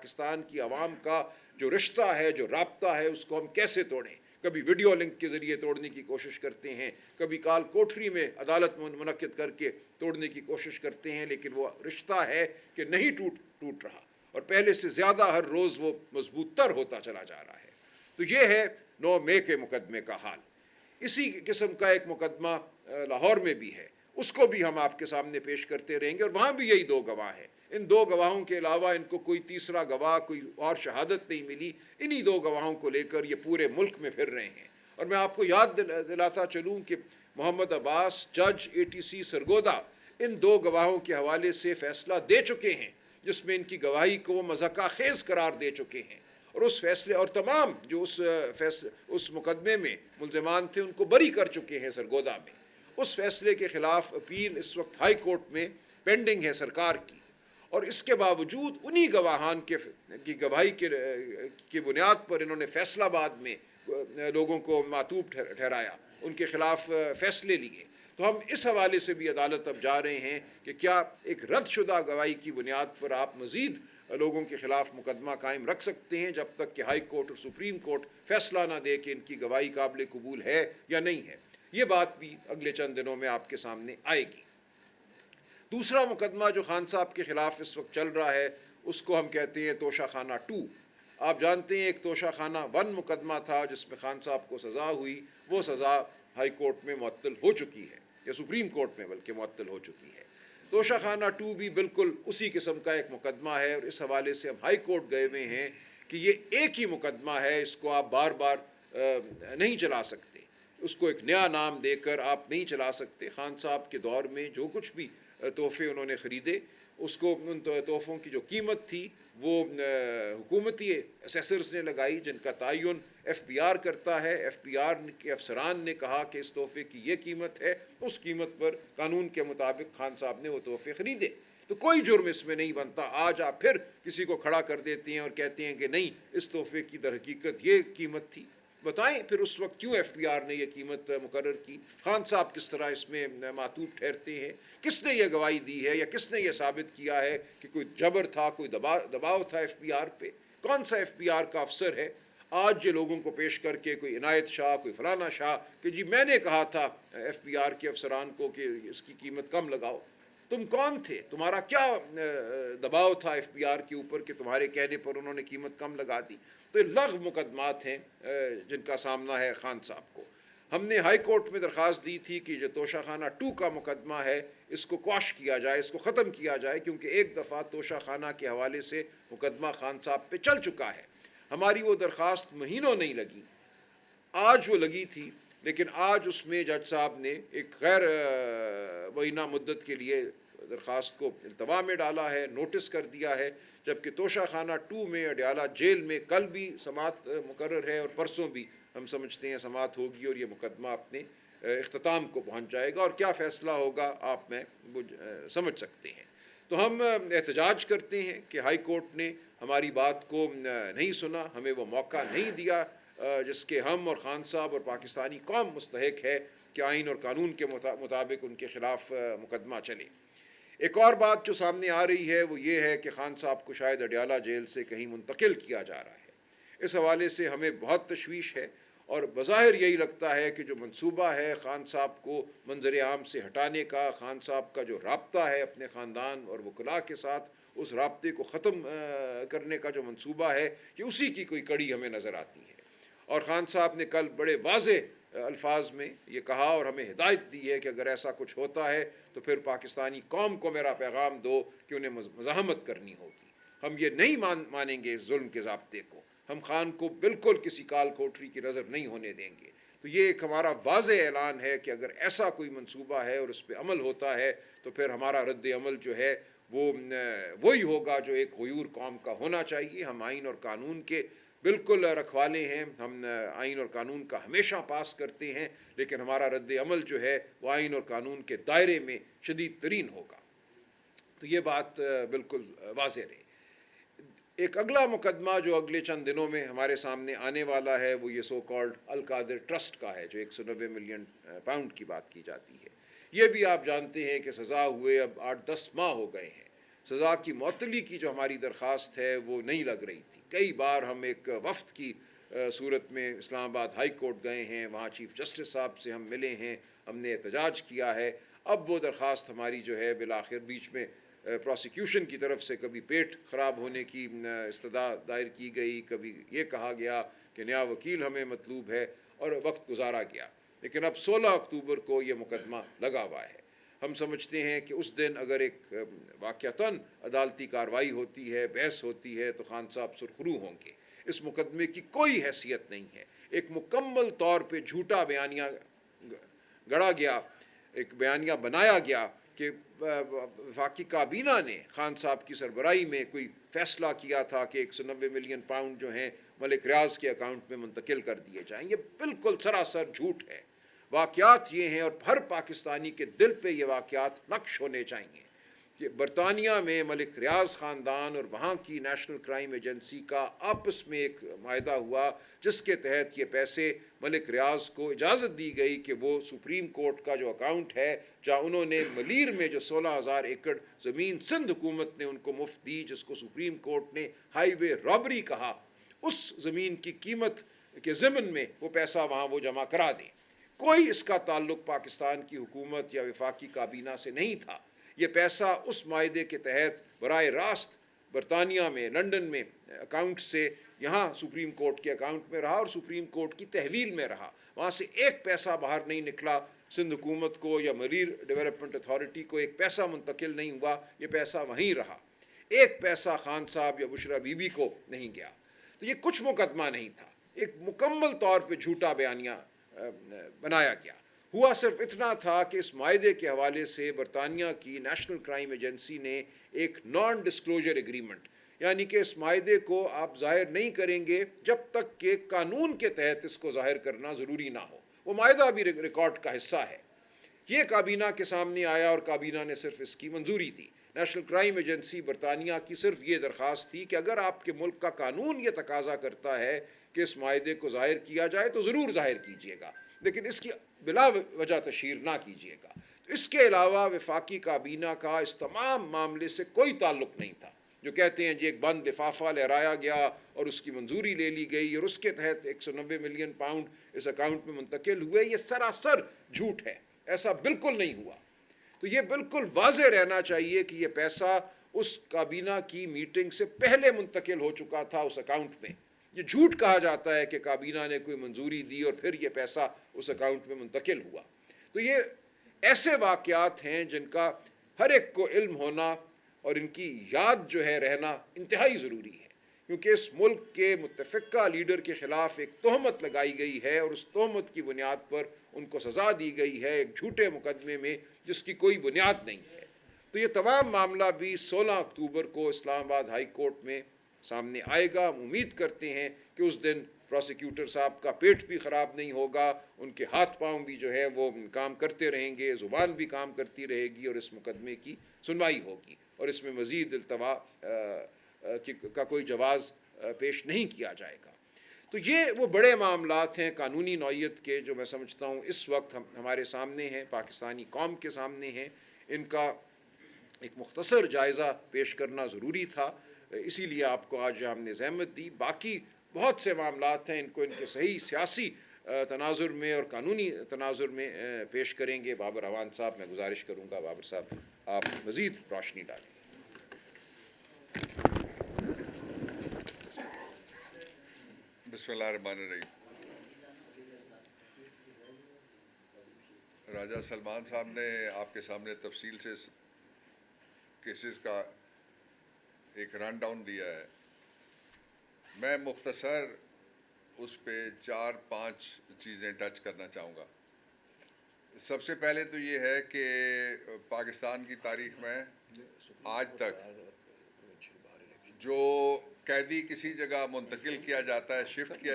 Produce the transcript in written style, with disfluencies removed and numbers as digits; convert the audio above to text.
پاکستان کی عوام کا جو رشتہ ہے، جو رابطہ ہے، اس کو ہم کیسے توڑیں؟ کبھی ویڈیو لنک کے ذریعے توڑنے کی کوشش کرتے ہیں، کبھی کال کوٹری میں عدالت منعقد کر کے توڑنے کی کوشش کرتے ہیں، لیکن وہ رشتہ ہے کہ نہیں ٹوٹ رہا، اور پہلے سے زیادہ ہر روز وہ مضبوط تر ہوتا چلا جا رہا ہے۔ تو یہ ہے 9 مئی کے مقدمے کا حال۔ اسی قسم کا ایک مقدمہ لاہور میں بھی ہے، اس کو بھی ہم آپ کے سامنے پیش کرتے رہیں گے، اور وہاں بھی یہی 2 گواہ ہیں۔ ان 2 گواہوں کے علاوہ ان کو کوئی تیسرا گواہ، کوئی اور شہادت نہیں ملی۔ انہی 2 گواہوں کو لے کر یہ پورے ملک میں پھر رہے ہیں۔ اور میں آپ کو یاد دلاتا چلوں کہ محمد عباس، جج ATC سرگودا، ان 2 گواہوں کے حوالے سے فیصلہ دے چکے ہیں، جس میں ان کی گواہی کو وہ مضحکہ خیز قرار دے چکے ہیں، اور اس فیصلے اور تمام جو اس مقدمے میں ملزمان تھے ان کو بری کر چکے ہیں سرگودا میں۔ اس فیصلے کے خلاف اپیل اس وقت ہائی کورٹ میں پینڈنگ ہے سرکار کی، اور اس کے باوجود انہی گواہان کی گواہی کی بنیاد پر انہوں نے فیصل آباد میں لوگوں کو معتوب ٹھہرایا، ان کے خلاف فیصلے لیے۔ تو ہم اس حوالے سے بھی عدالت اب جا رہے ہیں کہ کیا ایک رد شدہ گواہی کی بنیاد پر آپ مزید لوگوں کے خلاف مقدمہ قائم رکھ سکتے ہیں جب تک کہ ہائی کورٹ اور سپریم کورٹ فیصلہ نہ دے کہ ان کی گواہی قابل قبول ہے یا نہیں ہے۔ یہ بات بھی اگلے چند دنوں میں آپ کے سامنے آئے گی۔ دوسرا مقدمہ جو خان صاحب کے خلاف اس وقت چل رہا ہے، اس کو ہم کہتے ہیں توشہ خانہ 2۔ آپ جانتے ہیں ایک توشہ خانہ 1 مقدمہ تھا جس میں خان صاحب کو سزا ہوئی، وہ سزا ہائی کورٹ میں معطل ہو چکی ہے، یا سپریم کورٹ میں بلکہ معطل ہو چکی ہے۔ توشہ خانہ 2 بھی بالکل اسی قسم کا ایک مقدمہ ہے، اور اس حوالے سے ہم ہائی کورٹ گئے ہوئے ہیں کہ یہ ایک ہی مقدمہ ہے، اس کو آپ بار بار نہیں چلا سکتے، اس کو ایک نیا نام دے کر آپ نہیں چلا سکتے۔ خان صاحب کے دور میں جو کچھ بھی تحفے انہوں نے خریدے، اس کو ان تحفوں کی جو قیمت تھی وہ حکومتی اسیسرز نے لگائی، جن کا تعین FBR کرتا ہے۔ FBR کے افسران نے کہا کہ اس تحفے کی یہ قیمت ہے، اس قیمت پر قانون کے مطابق خان صاحب نے وہ تحفے خریدے، تو کوئی جرم اس میں نہیں بنتا۔ آج آپ پھر کسی کو کھڑا کر دیتے ہیں اور کہتے ہیں کہ نہیں، اس تحفے کی در حقیقت یہ قیمت تھی۔ بتائیں پھر اس وقت کیوں FBR نے یہ قیمت مقرر کی؟ خان صاحب کس طرح اس میں معتوب ٹھہرتے ہیں؟ کس نے یہ گواہی دی ہے، یا کس نے یہ ثابت کیا ہے کہ کوئی جبر تھا، کوئی دباؤ تھا FBR پہ؟ کون سا FBR کا افسر ہے آج یہ لوگوں کو پیش کر کے، کوئی عنایت شاہ، کوئی فلانا شاہ، کہ جی میں نے کہا تھا FBR کے افسران کو کہ اس کی قیمت کم لگاؤ؟ تم کون تھے؟ تمہارا کیا دباؤ تھا FBR کے اوپر کہ تمہارے کہنے پر انہوں نے قیمت کم لگا دی؟ تو یہ لغو مقدمات ہیں جن کا سامنا ہے خان صاحب کو۔ ہم نے ہائی کورٹ میں درخواست دی تھی کہ جو توشہ خانہ 2 کا مقدمہ ہے، اس کو کوش کیا جائے، اس کو ختم کیا جائے، کیونکہ ایک دفعہ توشہ خانہ کے حوالے سے مقدمہ خان صاحب پہ چل چکا ہے۔ ہماری وہ درخواست مہینوں نہیں لگی، آج وہ لگی تھی، لیکن آج اس میں جج صاحب نے ایک غیر معینہ مدت کے لیے درخواست کو التوا میں ڈالا ہے، نوٹس کر دیا ہے، جبکہ توشہ خانہ 2 میں اڈیالہ جیل میں کل بھی سماعت مقرر ہے، اور پرسوں بھی ہم سمجھتے ہیں سماعت ہوگی، اور یہ مقدمہ اپنے اختتام کو پہنچ جائے گا، اور کیا فیصلہ ہوگا آپ میں سمجھ سکتے ہیں۔ تو ہم احتجاج کرتے ہیں کہ ہائی کورٹ نے ہماری بات کو نہیں سنا، ہمیں وہ موقع نہیں دیا جس کے ہم اور خان صاحب اور پاکستانی قوم مستحق ہے کہ آئین اور قانون کے مطابق ان کے خلاف مقدمہ چلے۔ ایک اور بات جو سامنے آ رہی ہے وہ یہ ہے کہ خان صاحب کو شاید اڈیالہ جیل سے کہیں منتقل کیا جا رہا ہے۔ اس حوالے سے ہمیں بہت تشویش ہے، اور بظاہر یہی لگتا ہے کہ جو منصوبہ ہے خان صاحب کو منظر عام سے ہٹانے کا، خان صاحب کا جو رابطہ ہے اپنے خاندان اور وکلاء کے ساتھ، اس رابطے کو ختم کرنے کا جو منصوبہ ہے، کہ اسی کی کوئی کڑی ہمیں نظر آتی ہے۔ اور خان صاحب نے کل بڑے واضح الفاظ میں یہ کہا اور ہمیں ہدایت دی ہے کہ اگر ایسا کچھ ہوتا ہے تو پھر پاکستانی قوم کو میرا پیغام دو کہ انہیں مزاحمت کرنی ہوگی۔ ہم یہ نہیں مانیں گے اس ظلم کے ضابطے کو، ہم خان کو بالکل کسی کال کوٹری کی نظر نہیں ہونے دیں گے۔ تو یہ ایک ہمارا واضح اعلان ہے کہ اگر ایسا کوئی منصوبہ ہے اور اس پہ عمل ہوتا ہے تو پھر ہمارا رد عمل جو ہے وہ وہی ہوگا جو ایک غیور قوم کا ہونا چاہیے۔ ہم آئین اور قانون کے بالکل رکھوالے ہیں، ہم آئین اور قانون کا ہمیشہ پاس کرتے ہیں، لیکن ہمارا رد عمل جو ہے وہ آئین اور قانون کے دائرے میں شدید ترین ہوگا۔ تو یہ بات بالکل واضح رہے۔ ایک اگلا مقدمہ جو اگلے چند دنوں میں ہمارے سامنے آنے والا ہے وہ یہ سو کالڈ القادر ٹرسٹ کا ہے، جو 190 ملین پاؤنڈ کی بات کی جاتی ہے۔ یہ بھی آپ جانتے ہیں کہ سزا ہوئے اب 8-10 ماہ ہو گئے ہیں۔ سزا کی معطلی کی جو ہماری درخواست ہے وہ نہیں لگ رہی تھی. کئی بار ہم ایک وفد کی صورت میں اسلام آباد ہائی کورٹ گئے ہیں, وہاں چیف جسٹس صاحب سے ہم ملے ہیں, ہم نے احتجاج کیا ہے. اب وہ درخواست ہماری جو ہے بالآخر بیچ میں پروسیکیوشن کی طرف سے کبھی پیٹ خراب ہونے کی استدعا دائر کی گئی, کبھی یہ کہا گیا کہ نیا وکیل ہمیں مطلوب ہے, اور وقت گزارا گیا. لیکن اب 16 اکتوبر کو یہ مقدمہ لگا ہوا ہے. ہم سمجھتے ہیں کہ اس دن اگر ایک واقعتاً عدالتی کارروائی ہوتی ہے, بحث ہوتی ہے, تو خان صاحب سرخرو ہوں گے. اس مقدمے کی کوئی حیثیت نہیں ہے. ایک مکمل طور پہ جھوٹا بیانیہ گڑا گیا, ایک بیانیہ بنایا گیا کہ وفاقی کابینہ نے خان صاحب کی سربراہی میں کوئی فیصلہ کیا تھا کہ 190 ملین پاؤنڈ جو ہیں ملک ریاض کے اکاؤنٹ میں منتقل کر دیے جائیں. یہ بالکل سراسر جھوٹ ہے. واقعات یہ ہیں, اور ہر پاکستانی کے دل پہ یہ واقعات نقش ہونے چاہیے, کہ برطانیہ میں ملک ریاض خاندان اور وہاں کی نیشنل کرائم ایجنسی کا آپس میں ایک معاہدہ ہوا, جس کے تحت یہ پیسے ملک ریاض کو اجازت دی گئی کہ وہ سپریم کورٹ کا جو اکاؤنٹ ہے, جہاں انہوں نے ملیر میں جو 16,000 ایکڑ زمین سندھ حکومت نے ان کو مفت دی, جس کو سپریم کورٹ نے ہائی وے رابری کہا, اس زمین کی قیمت کے ضمن میں وہ پیسہ وہاں وہ جمع کرا دیں. کوئی اس کا تعلق پاکستان کی حکومت یا وفاقی کابینہ سے نہیں تھا. یہ پیسہ اس معاہدے کے تحت براہ راست برطانیہ میں, لنڈن میں اکاؤنٹ سے یہاں سپریم کورٹ کے اکاؤنٹ میں رہا, اور سپریم کورٹ کی تحویل میں رہا. وہاں سے ایک پیسہ باہر نہیں نکلا. سندھ حکومت کو یا ملیر ڈیولپمنٹ اتھارٹی کو ایک پیسہ منتقل نہیں ہوا. یہ پیسہ وہیں رہا. ایک پیسہ خان صاحب یا بشرا بی بی کو نہیں گیا. تو یہ کچھ مقدمہ نہیں تھا, ایک مکمل طور پہ جھوٹا بیانیہ بنایا گیا. ہوا صرف اتنا تھا کہ اس معاہدے کے حوالے سے برطانیہ کی نیشنل کرائم ایجنسی نے ایک نان ڈسکلوجر ایگریمنٹ, یعنی کہ اس معاہدے کو آپ ظاہر نہیں کریں گے جب تک کہ قانون کے تحت اس کو ظاہر کرنا ضروری نہ ہو. وہ معاہدہ بھی ریکارڈ کا حصہ ہے. یہ کابینہ کے سامنے آیا اور کابینہ نے صرف اس کی منظوری دی. نیشنل کرائم ایجنسی برطانیہ کی صرف یہ درخواست تھی کہ اگر آپ کے ملک کا قانون یہ تقاضا کرتا ہے کہ اس معاہدے کو ظاہر کیا جائے تو ضرور ظاہر کیجیے گا, لیکن اس کی بلا وجہ تشہیر نہ کیجیے گا. اس کے علاوہ وفاقی کابینہ کا اس تمام معاملے سے کوئی تعلق نہیں تھا. جو کہتے ہیں جی ایک بند لفافہ لہرایا گیا اور اس کی منظوری لے لی گئی اور اس کے تحت 190 ملین پاؤنڈ اس اکاؤنٹ میں منتقل ہوئے, یہ سراسر جھوٹ ہے. ایسا بالکل نہیں ہوا. تو یہ بالکل واضح رہنا چاہیے کہ یہ پیسہ اس کابینہ کی میٹنگ سے پہلے منتقل ہو چکا تھا اس اکاؤنٹ میں. یہ جھوٹ کہا جاتا ہے کہ کابینہ نے کوئی منظوری دی اور پھر یہ پیسہ اس اکاؤنٹ میں منتقل ہوا. تو یہ ایسے واقعات ہیں جن کا ہر ایک کو علم ہونا اور ان کی یاد جو ہے رہنا انتہائی ضروری ہے, کیونکہ اس ملک کے متفقہ لیڈر کے خلاف ایک تہمت لگائی گئی ہے, اور اس تہمت کی بنیاد پر ان کو سزا دی گئی ہے ایک جھوٹے مقدمے میں جس کی کوئی بنیاد نہیں ہے. تو یہ تمام معاملہ بھی 16 اکتوبر کو اسلام آباد ہائی کورٹ میں سامنے آئے گا. ہم امید کرتے ہیں کہ اس دن پروسیکیوٹر صاحب کا پیٹ بھی خراب نہیں ہوگا, ان کے ہاتھ پاؤں بھی جو ہے وہ کام کرتے رہیں گے, زبان بھی کام کرتی رہے گی, اور اس مقدمے کی سنوائی ہوگی, اور اس میں مزید التوا کا کوئی جواز پیش نہیں کیا جائے گا. تو یہ وہ بڑے معاملات ہیں قانونی نوعیت کے جو میں سمجھتا ہوں اس وقت ہمارے سامنے ہیں, پاکستانی قوم کے سامنے ہیں. ان کا ایک مختصر جائزہ پیش کرنا ضروری تھا, اسی لیے آپ کو آج ہم نے زحمت دی. باقی بہت سے معاملات ہیں, ان کو ان کے صحیح سیاسی تناظر میں اور قانونی تناظر میں پیش کریں گے. بابر اعوان صاحب, میں گزارش کروں گا بابر صاحب آپ مزید روشنی ڈالیں. بسم اللہ الرحمن الرحیم. راجہ سلمان صاحب نے آپ کے سامنے تفصیل سے کیسز کا ایک رن ڈاؤن دیا ہے. میں مختصر اس پہ 4-5 چیزیں ٹچ کرنا چاہوں گا. سب سے پہلے تو یہ ہے کہ پاکستان کی تاریخ میں آج تک جو قیدی کسی جگہ منتقل کیا جاتا ہے, شفٹ کیا